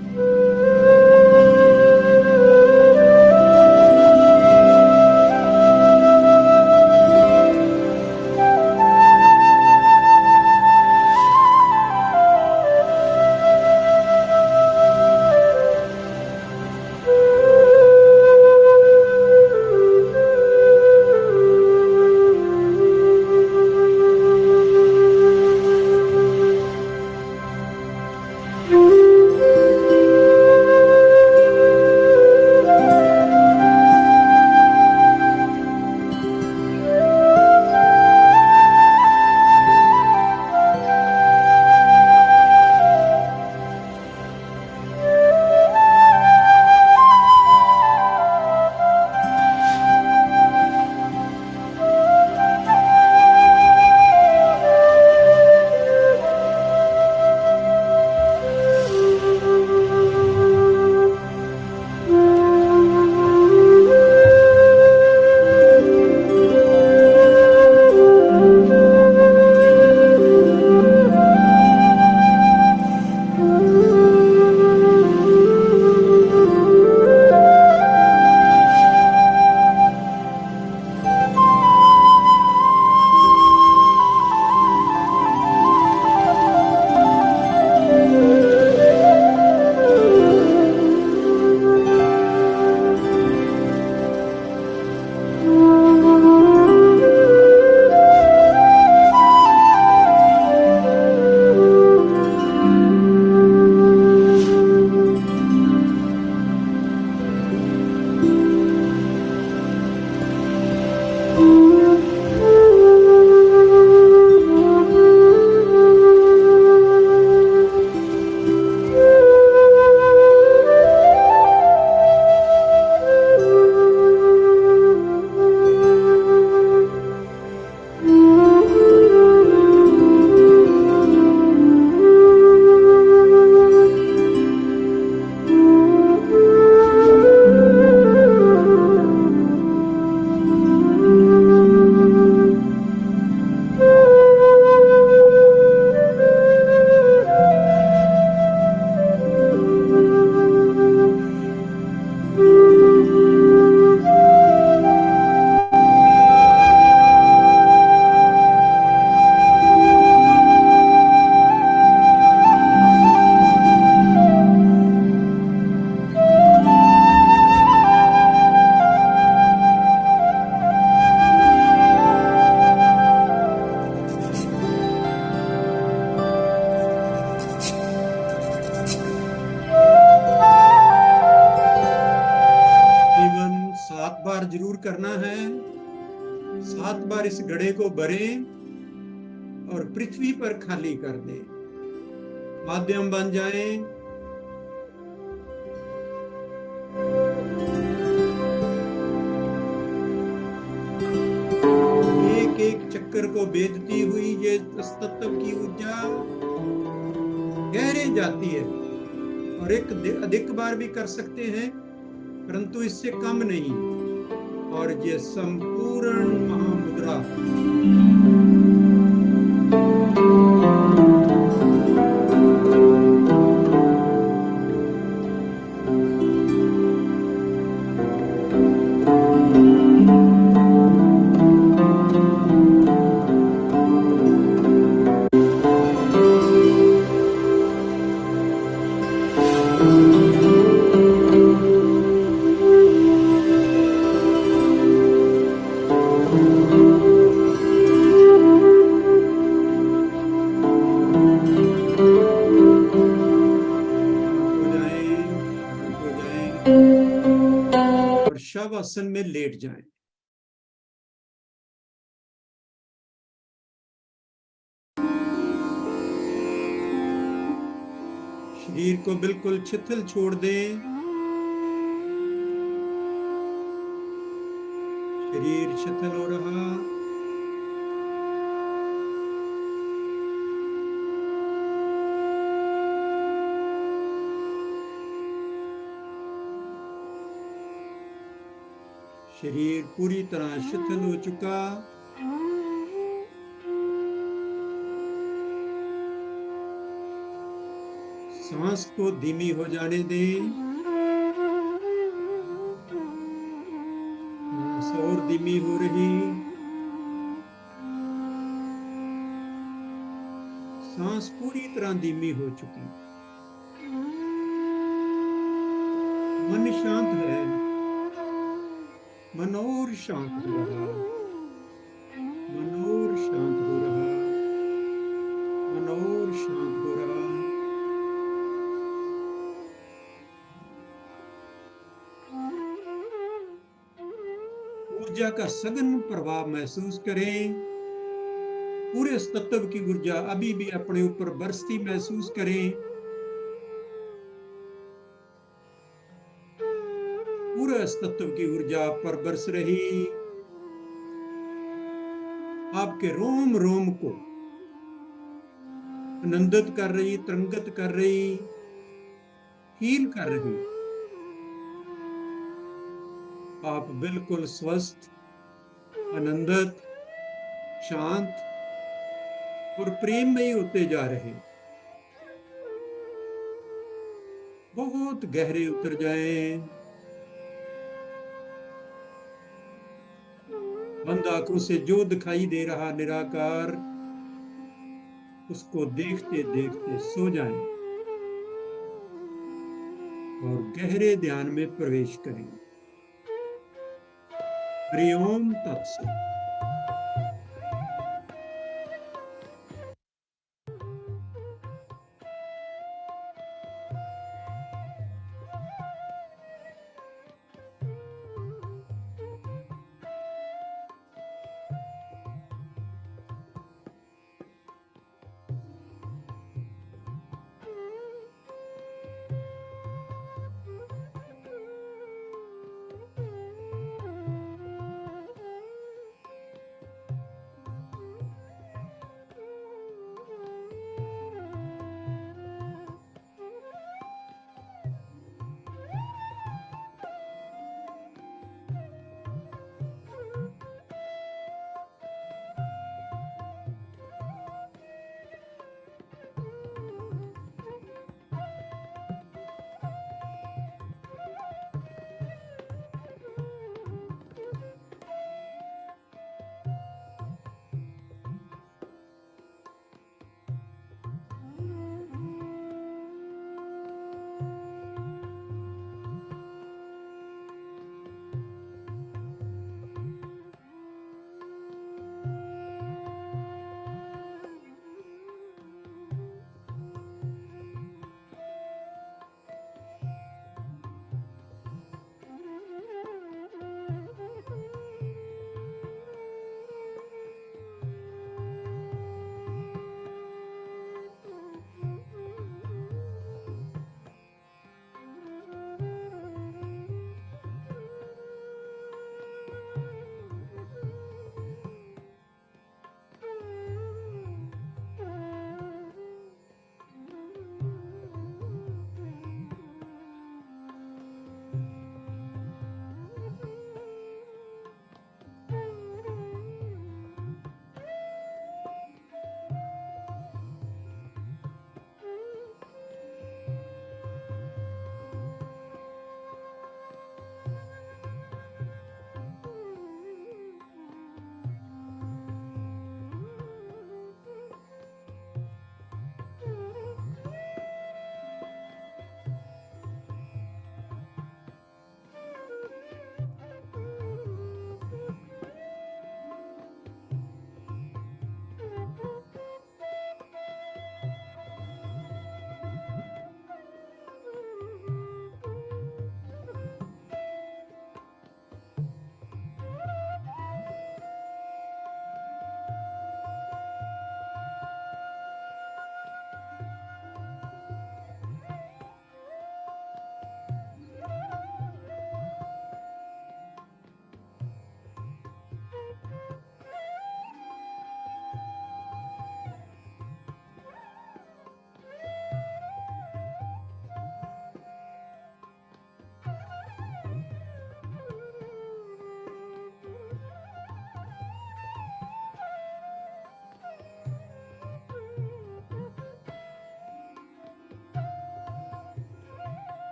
जरूर करना है। 7 बार इस घड़े को भरें और पृथ्वी पर खाली कर दें। माध्यम बन जाएं। एक एक चक्कर को भेदती हुई ये तत्व की ऊर्जा गहरे जाती है, और एक अधिक बार भी कर सकते हैं, परंतु इससे कम नहीं। और ये संपूर्ण महामुद्रा शवासन में लेट जाएं। शरीर को बिल्कुल शिथिल छोड़ दें। शरीर शिथिल हो रहा। शरीर पूरी तरह शिथिल हो चुका। सांस को धीमी हो जाने दें। सांस और धीमी हो रही। सांस पूरी तरह धीमी हो चुकी। मन शांत है। मन और शांत हो रहा। मन और शांत हो रहा। मन और शांत हो रहा। ऊर्जा का सघन प्रभाव महसूस करें। पूरे तत्व की ऊर्जा अभी भी अपने ऊपर बरसती महसूस करें। पूरे तत्व की ऊर्जा आप पर बरस रही। आपके रोम रोम को आनंदित कर रही, तरंगित कर रही, हील कर रही। आप बिल्कुल स्वस्थ, आनंदित, शांत और प्रेममयी होते जा रहे। बहुत गहरे उतर जाएं। बंद आंखों से जो दिखाई दे रहा निराकार, उसको देखते देखते सो जाएं और गहरे ध्यान में प्रवेश करें। हरि ओम तत्सत।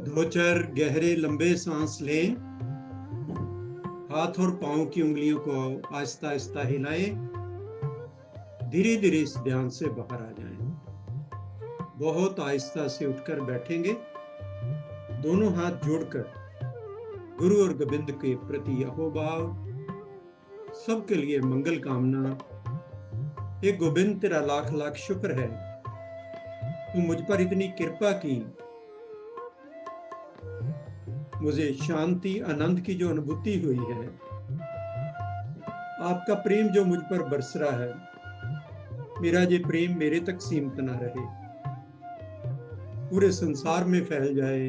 दो चार गहरे लंबे सांस लें, हाथ और पांव की उंगलियों को आहिस्ता आहिस्ता हिलाएं, धीरे धीरे इस ध्यान से बाहर आ जाएं। बहुत आहिस्ता से उठकर बैठेंगे, दोनों हाथ जोड़कर गुरु और गोविंद के प्रति अहोभाव, सबके लिए मंगल कामना। हे गोविंद, तेरा लाख लाख शुक्र है, तू मुझ पर इतनी कृपा की, मुझे शांति आनंद की जो अनुभूति हुई है, आपका प्रेम जो मुझ पर बरस रहा है, मेरा ये प्रेम मेरे तक सीमित ना रहे, पूरे संसार में फैल जाए,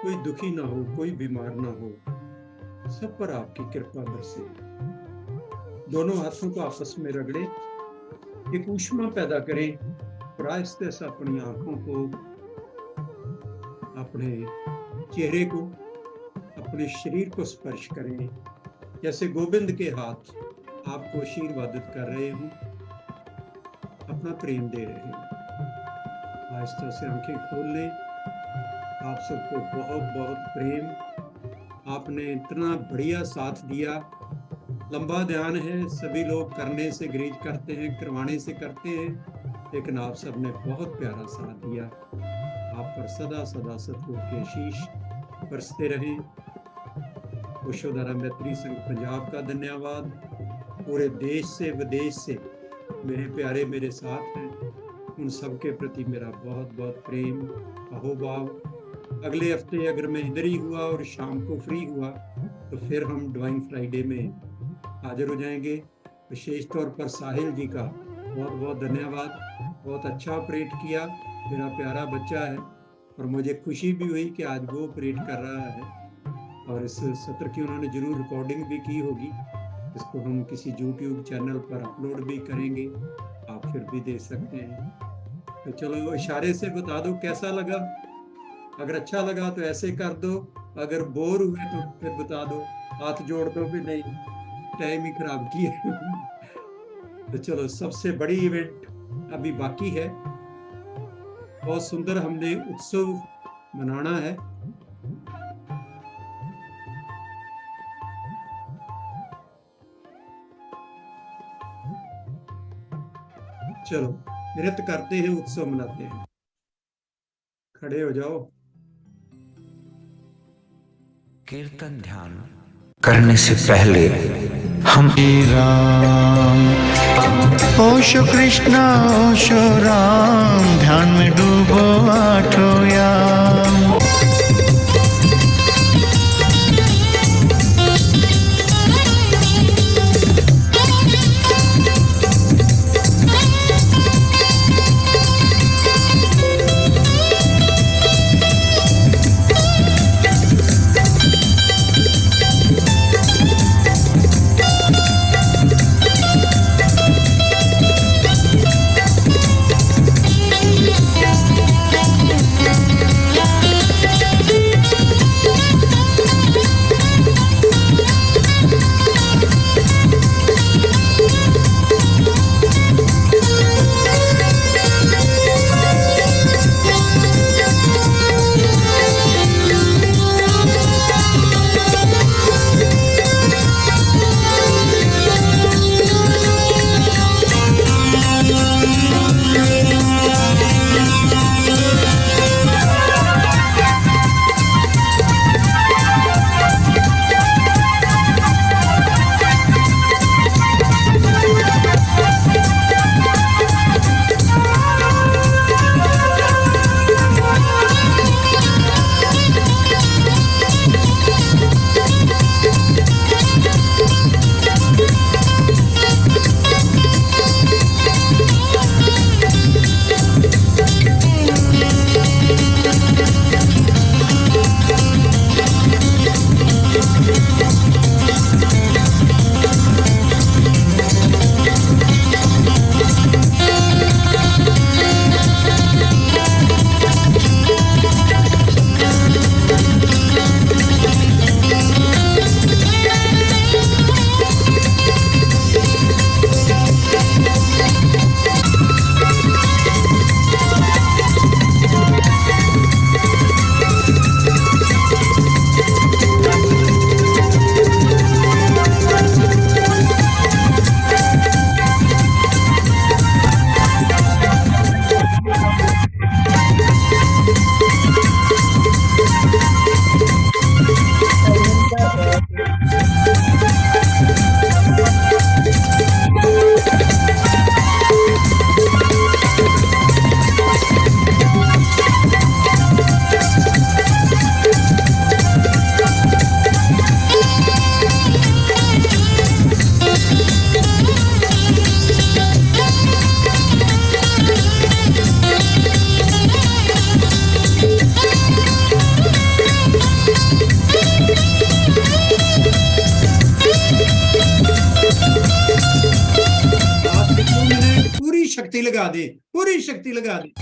कोई दुखी ना हो, कोई बीमार ना हो, सब पर आपकी कृपा बरसे। दोनों हाथों को आपस में रगड़े, एक ऊष्मा पैदा करें और आहिस्ते से अपनी आंखों को, अपने चेहरे को, अपने शरीर को स्पर्श करें, जैसे गोविंद के हाथ आपको आशीर्वादित कर रहे हो, अपना प्रेम दे रहे हो। आहिस्ता से आंखें खोल लें। आप सबको बहुत बहुत प्रेम, आपने इतना बढ़िया साथ दिया। लंबा ध्यान है, सभी लोग करने से ग्रीज करते हैं, करवाने से करते हैं, लेकिन आप सबने बहुत प्यारा साथ दिया। आप पर सदा सदा सतगुरु के आशीष बरसते रहें। यशोधरा मैत्री संघ पंजाब का धन्यवाद। पूरे देश से विदेश से मेरे प्यारे मेरे साथ हैं, उन सब के प्रति मेरा बहुत बहुत प्रेम, अहोभाव। अगले हफ्ते अगर मैं इधर ही हुआ और शाम को फ्री हुआ तो फिर हम डिवाइन फ्राइडे में हाजिर हो जाएंगे। विशेष तौर पर साहिल जी का बहुत बहुत धन्यवाद, बहुत अच्छा ऑपरेट किया, मेरा प्यारा बच्चा है और मुझे खुशी भी हुई कि आज वो ऑपरेट कर रहा है और इस सत्र की उन्होंने जरूर रिकॉर्डिंग भी की होगी। इसको हम किसी यूट्यूब चैनल पर अपलोड भी करेंगे, आप फिर भी देख सकते हैं। तो चलो इशारे से बता दो कैसा लगा, अगर अच्छा लगा तो ऐसे कर दो, अगर बोर हुए तो फिर बता दो, हाथ जोड़ दो भी नहीं, टाइम ही खराब किया। तो चलो सबसे बड़ी इवेंट अभी बाकी है, बहुत सुंदर हमने उत्सव मनाना है। चलो नृत्य करते हैं, उत्सव मनाते हैं। खड़े हो जाओ। कीर्तन ध्यान करने से पहले हम राम ओशो कृष्णा ओशो राम, ध्यान में डूबो आठो याम। Yeah. लगा दें, पूरी शक्ति लगा दें।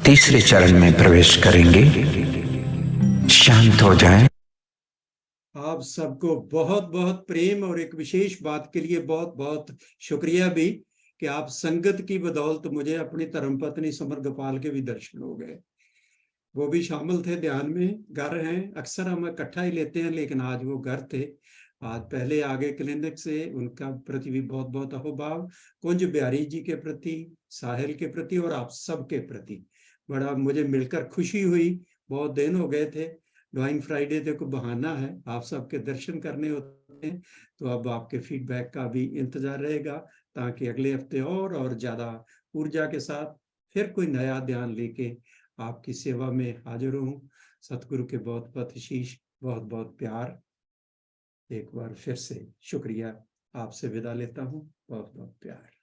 तीसरे चरण में प्रवेश करेंगे। शांत हो जाएं। आप सबको बहुत बहुत प्रेम और एक विशेष बात के लिए बहुत बहुत शुक्रिया भी कि आप संगत की बदौलत मुझे अपनी धर्मपत्नी समर गोपाल के भी दर्शन हो गए। वो भी शामिल थे ध्यान में। घर हैं, अक्सर हम इकट्ठा ही लेते हैं, लेकिन आज वो घर थे। आज पहले आगे क्लिनिक से, उनका प्रति भी बहुत बहुत अहोभाव। कुंज बिहारी जी के प्रति, साहिल के प्रति और आप सब के प्रति बड़ा मुझे मिलकर खुशी हुई। बहुत दिन हो गए थे। ड्राइंग फ्राइडे तो कोई बहाना है, आप सबके दर्शन करने होते हैं, तो अब आपके फीडबैक का भी इंतजार रहेगा ताकि अगले हफ्ते और ज्यादा ऊर्जा के साथ फिर कोई नया ध्यान लेके आपकी सेवा में हाजिर हूँ। सतगुरु के बहुत बहुत आशीष, बहुत बहुत प्यार। एक बार फिर से शुक्रिया, आपसे विदा लेता हूँ। बहुत बहुत प्यार।